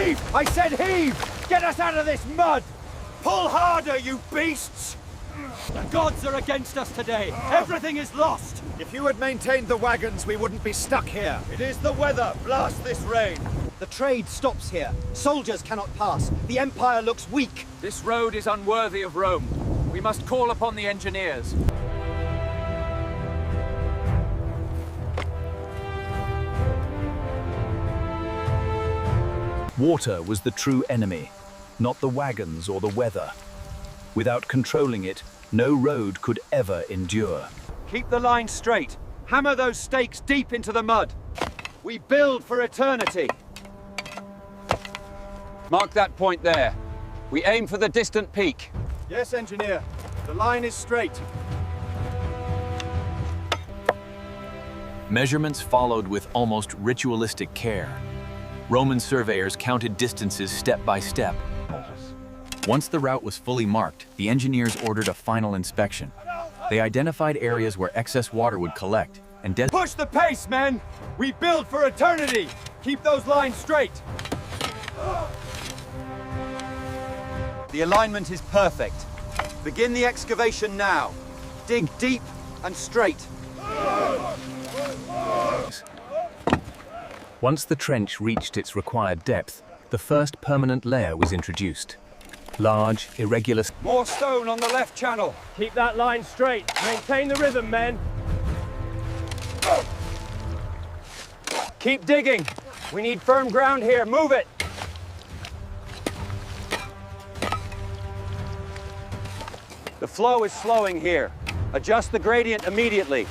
Heave! I said heave! Get us out of this mud! Pull harder, you beasts! The gods are against us today. Everything is lost. If you had maintained the wagons, we wouldn't be stuck here. It is the weather. Blast this rain. The trade stops here. Soldiers cannot pass. The Empire looks weak. This road is unworthy of Rome. We must call upon the engineers. Water was the true enemy, not the wagons or the weather. Without controlling it, no road could ever endure. Keep the line straight. Hammer those stakes deep into the mud. We build for eternity. Mark that point there. We aim for the distant peak. Yes, engineer. The line is straight. Measurements followed with almost ritualistic care. Roman surveyors counted distances step by step. Once the route was fully marked, the engineers ordered a final inspection. They identified areas where excess water would collect and push the pace, men! We build for eternity! Keep those lines straight! The alignment is perfect. Begin the excavation now. Dig deep and straight. Once the trench reached its required depth, the first permanent layer was introduced. Large, irregular... More stone on the left channel. Keep that line straight. Maintain the rhythm, men. Keep digging. We need firm ground here. Move it. The flow is slowing here. Adjust the gradient immediately.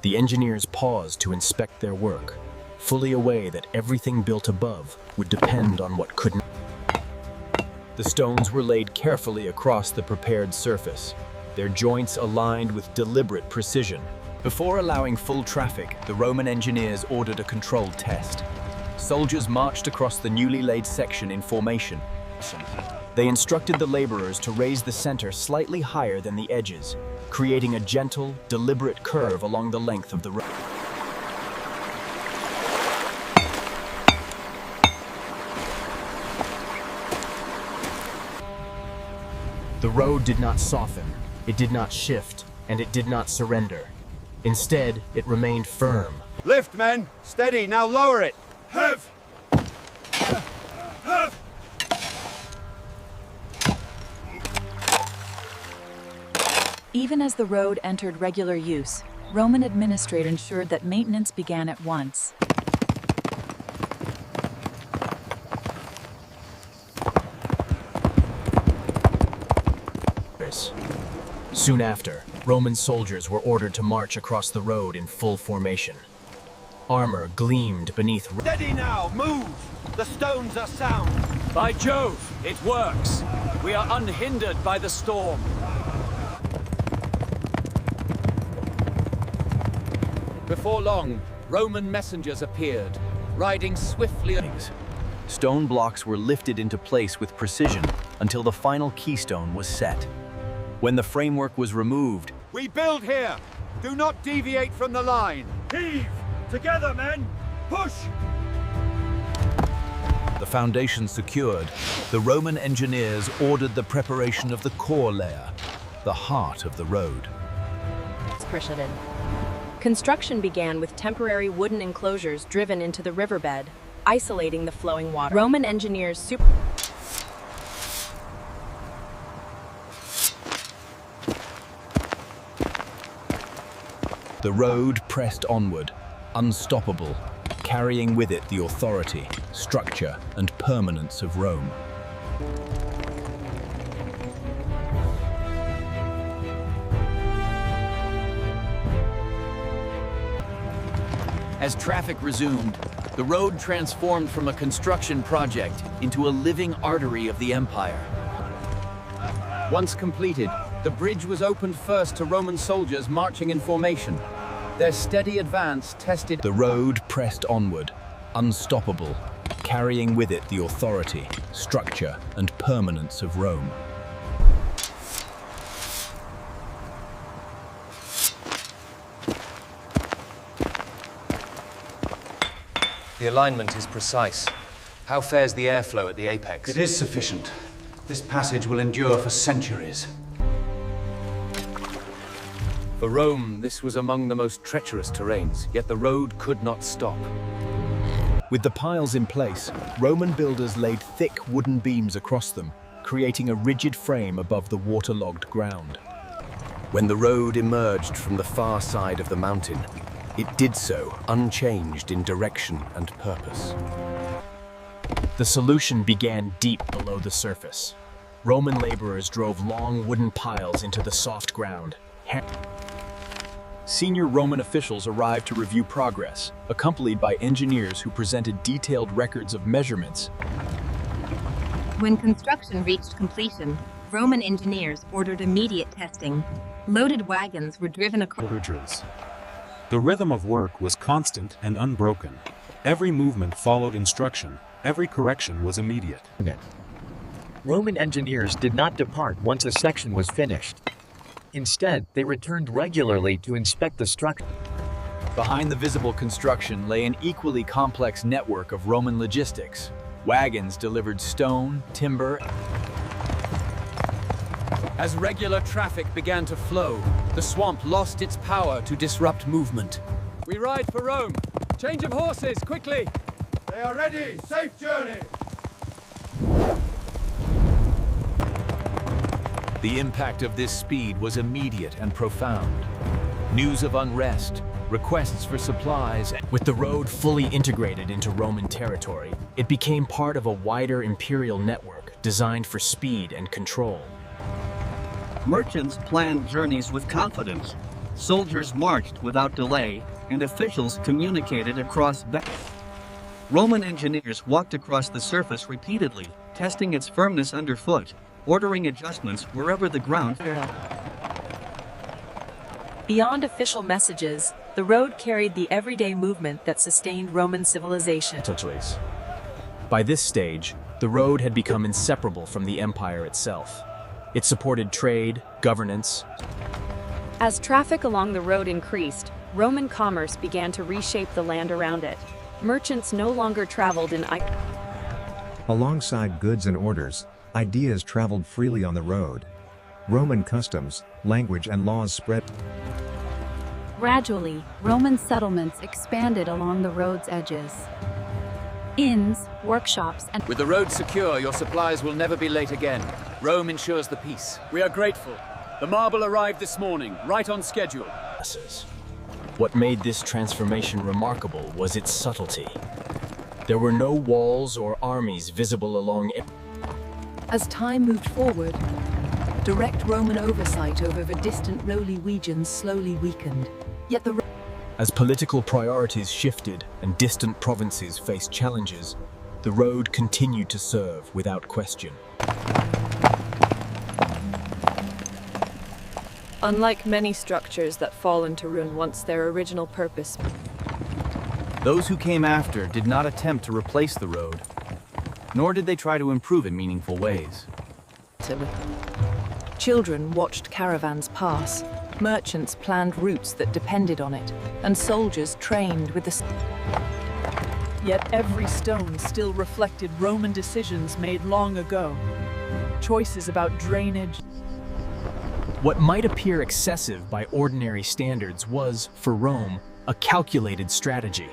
The engineers paused to inspect their work, fully aware that everything built above would depend on what couldn't. The stones were laid carefully across the prepared surface, their joints aligned with deliberate precision. Before allowing full traffic, the Roman engineers ordered a controlled test. Soldiers marched across the newly laid section in formation. They instructed the laborers to raise the center slightly higher than the edges, creating a gentle, deliberate curve along the length of the road. The road did not soften, it did not shift, and it did not surrender. Instead, it remained firm. Lift, men! Steady, now lower it! Have! Even as the road entered regular use, Roman administrators ensured that maintenance began at once. Soon after, Roman soldiers were ordered to march across the road in full formation. Armor gleamed beneath. Steady now, move! The stones are sound. By Jove, it works. We are unhindered by the storm. Before long, Roman messengers appeared, riding swiftly. Stone blocks were lifted into place with precision until the final keystone was set. When the framework was removed, we build here! Do not deviate from the line! Heave! Together, men! Push! the foundation secured, the Roman engineers ordered the preparation of the core layer, the heart of the road. Construction began with temporary wooden enclosures driven into the riverbed, isolating the flowing water. Roman engineers The road pressed onward, unstoppable, carrying with it the authority, structure, and permanence of Rome. As traffic resumed, the road transformed from a construction project into a living artery of the empire. Once completed, the bridge was opened first to Roman soldiers marching in formation. Their steady advance tested. The road pressed onward, unstoppable, carrying with it the authority, structure, and permanence of Rome. The alignment is precise. How fares the airflow at the apex? It is sufficient. This passage will endure for centuries. For Rome, this was among the most treacherous terrains, yet the road could not stop. With the piles in place, Roman builders laid thick wooden beams across them, creating a rigid frame above the waterlogged ground. When the road emerged from the far side of the mountain, it did so unchanged in direction and purpose. The solution began deep below the surface. Roman laborers drove long wooden piles into the soft ground. Senior Roman officials arrived to review progress, accompanied by engineers who presented detailed records of measurements. When construction reached completion, Roman engineers ordered immediate testing. Loaded wagons were driven across. The rhythm of work was constant and unbroken. Every movement followed instruction. Every correction was immediate. Roman engineers did not depart once a section was finished. Instead, they returned regularly to inspect the structure. Behind the visible construction lay an equally complex network of Roman logistics. Wagons delivered stone, timber. As regular traffic began to flow, the swamp lost its power to disrupt movement. We ride for Rome. Change of horses, quickly! They are ready! Safe journey! The impact of this speed was immediate and profound. News of unrest, requests for supplies. With the road fully integrated into Roman territory, it became part of a wider imperial network designed for speed and control. Merchants planned journeys with confidence. Soldiers marched without delay, and officials communicated across Roman engineers walked across the surface repeatedly, testing its firmness underfoot, ordering adjustments wherever the ground. Beyond official messages, the road carried the everyday movement that sustained Roman civilization. By this stage, the road had become inseparable from the empire itself. It supported trade, governance. As traffic along the road increased, Roman commerce began to reshape the land around it. Merchants no longer traveled in Alongside goods and orders, ideas traveled freely on the road. Roman customs, language and laws spread. Gradually, Roman settlements expanded along the road's edges. Inns, workshops, and... With the road secure, your supplies will never be late again. Rome ensures the peace. We are grateful. The marble arrived this morning, right on schedule. What made this transformation remarkable was its subtlety. There were no walls or armies visible along it. As time moved forward, direct Roman oversight over the distant lowly regions slowly weakened. Yet As political priorities shifted and distant provinces faced challenges, the road continued to serve without question. Unlike many structures that fall into ruin once their original purpose. Those who came after did not attempt to replace the road, nor did they try to improve in meaningful ways. children watched caravans pass, merchants planned routes that depended on it, and soldiers trained with the... Yet every stone still reflected Roman decisions made long ago. Choices about drainage. What might appear excessive by ordinary standards was, for Rome, a calculated strategy.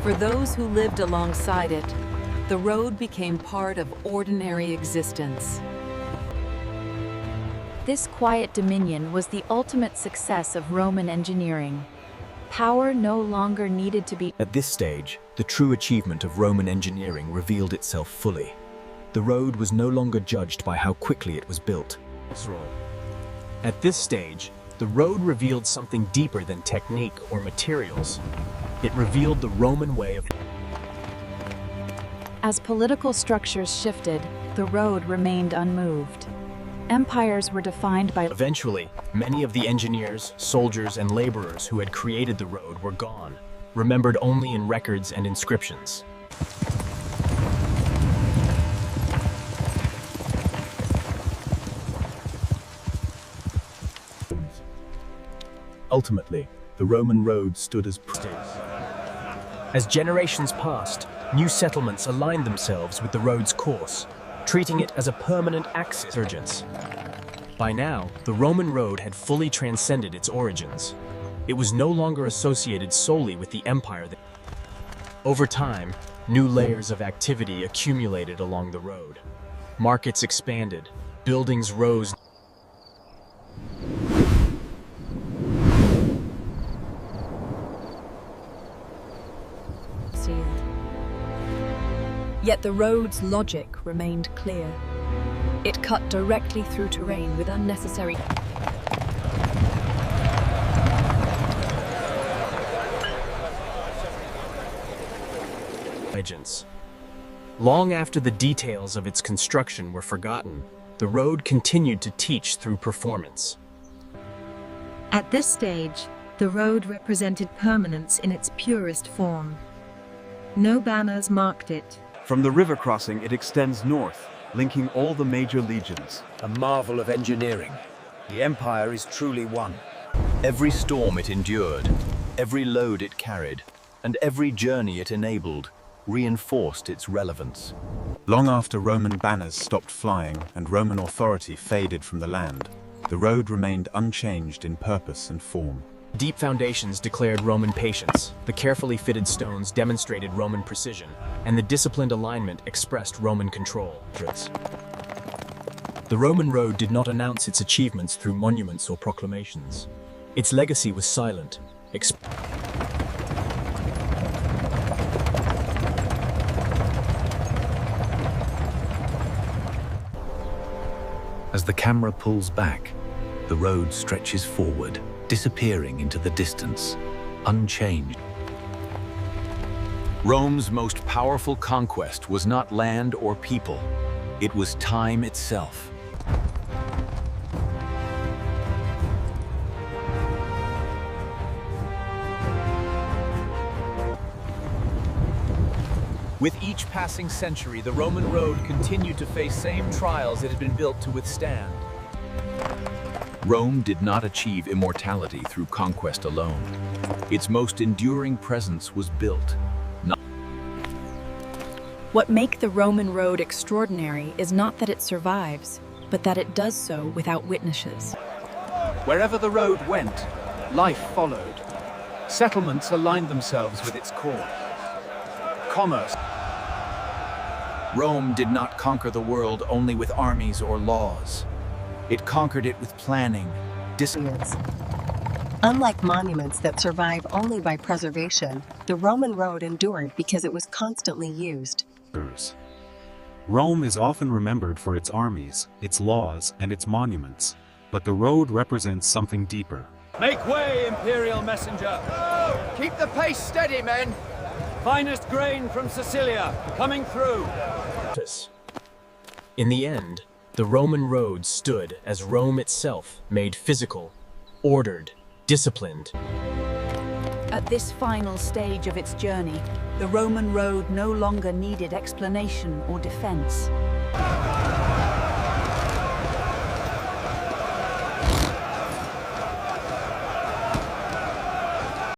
For those who lived alongside it, the road became part of ordinary existence. This quiet dominion was the ultimate success of Roman engineering. Power no longer needed to be... At this stage, the true achievement of Roman engineering revealed itself fully. The road was no longer judged by how quickly it was built. At this stage, the road revealed something deeper than technique or materials. It revealed the Roman way of... As political structures shifted, the road remained unmoved. Empires were defined by... Eventually, many of the engineers, soldiers, and laborers who had created the road were gone, remembered only in records and inscriptions. Ultimately, the Roman road stood as As generations passed, new settlements aligned themselves with the road's course, treating it as a permanent axis of surgence. By now, the Roman road had fully transcended its origins. It was no longer associated solely with the empire. Over time, new layers of activity accumulated along the road. Markets expanded, buildings rose. Yet the road's logic remained clear. It cut directly through terrain with unnecessary... legends. Long after the details of its construction were forgotten, the road continued to teach through performance. At this stage, the road represented permanence in its purest form. No banners marked it. From the river crossing, it extends north, linking all the major legions. A marvel of engineering. The Empire is truly one. Every storm it endured, every load it carried, and every journey it enabled reinforced its relevance. Long after Roman banners stopped flying and Roman authority faded from the land, the road remained unchanged in purpose and form. Deep foundations declared Roman patience, the carefully fitted stones demonstrated Roman precision, and the disciplined alignment expressed Roman control. The Roman road did not announce its achievements through monuments or proclamations. Its legacy was silent. As the camera pulls back, the road stretches forward, disappearing into the distance, unchanged. Rome's most powerful conquest was not land or people, it was time itself. With each passing century, the Roman road continued to face same trials it had been built to withstand. Rome did not achieve immortality through conquest alone. Its most enduring presence was built. What makes the Roman road extraordinary is not that it survives, but that it does so without witnesses. Wherever the road went, life followed. Settlements aligned themselves with its core. Commerce. Rome did not conquer the world only with armies or laws. It conquered it with planning, discipline. Unlike monuments that survive only by preservation, the Roman road endured because it was constantly used. Rome is often remembered for its armies, its laws, and its monuments, but the road represents something deeper. Make way, Imperial Messenger! Keep the pace steady, men! Finest grain from Sicilia, coming through! In the end, the Roman road stood as Rome itself, made physical, ordered, disciplined. At this final stage of its journey, the Roman road no longer needed explanation or defense.